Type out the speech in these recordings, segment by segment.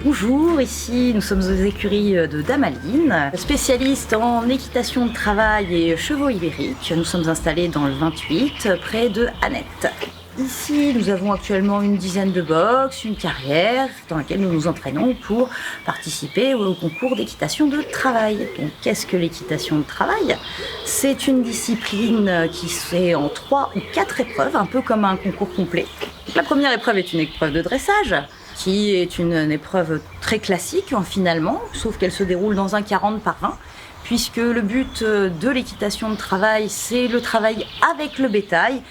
Bonjour, ici nous sommes aux écuries de Damaline, spécialiste en équitation de travail et chevaux ibériques. Nous sommes installés dans le 28, près de Annette. Ici, nous avons actuellement une dizaine de box, une carrière dans laquelle nous nous entraînons pour participer au concours d'équitation de travail. Donc, qu'est-ce que l'équitation de travail? C'est une discipline qui se fait en 3 ou 4 épreuves, un peu comme un concours complet. Donc, la première épreuve est une épreuve de dressage, qui est une épreuve très classique finalement, sauf qu'elle se déroule dans un 40 par 20, puisque le but de l'équitation de travail, c'est le travail avec le bétail,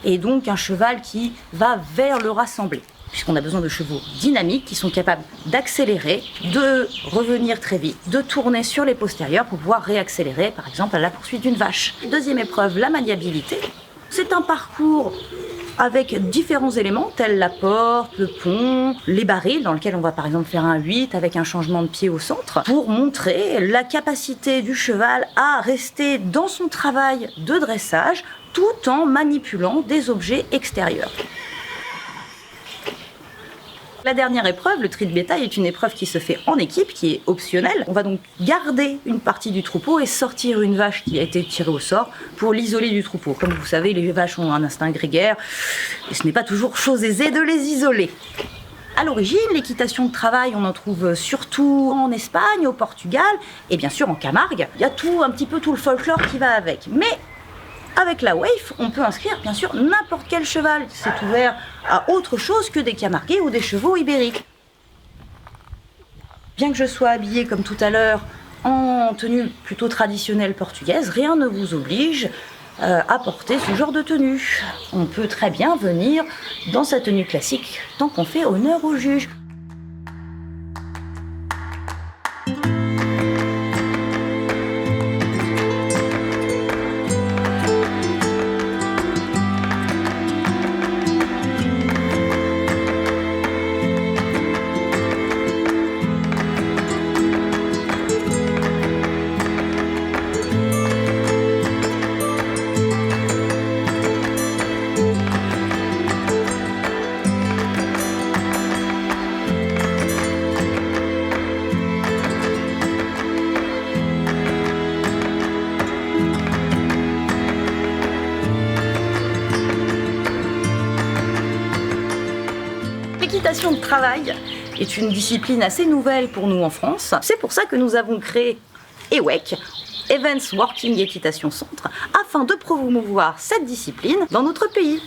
et donc un cheval qui va vers le rassemblé, puisqu'on a besoin de chevaux dynamiques qui sont capables d'accélérer, de revenir très vite, de tourner sur les postérieurs pour pouvoir réaccélérer, par exemple à la poursuite d'une vache. Deuxième épreuve, la maniabilité. C'est un parcours avec différents éléments tels la porte, le pont, les barils dans lesquels on va par exemple faire un 8 avec un changement de pied au centre pour montrer la capacité du cheval à rester dans son travail de dressage tout en manipulant des objets extérieurs. La dernière épreuve, le tri de bétail, est une épreuve qui se fait en équipe, qui est optionnelle. On va donc garder une partie du troupeau et sortir une vache qui a été tirée au sort pour l'isoler du troupeau. Comme vous savez, les vaches ont un instinct grégaire et ce n'est pas toujours chose aisée de les isoler. À l'origine, l'équitation de travail, on en trouve surtout en Espagne, au Portugal et bien sûr en Camargue. Il y a un petit peu tout le folklore qui va avec. Mais avec la WAIF, on peut inscrire bien sûr n'importe quel cheval. C'est ouvert à autre chose que des camarguais ou des chevaux ibériques. Bien que je sois habillée comme tout à l'heure en tenue plutôt traditionnelle portugaise, rien ne vous oblige à porter ce genre de tenue. On peut très bien venir dans sa tenue classique tant qu'on fait honneur au juge. L'équitation de travail est une discipline assez nouvelle pour nous en France. C'est pour ça que nous avons créé EWEC, Events Working Equitation Centre, afin de promouvoir cette discipline dans notre pays.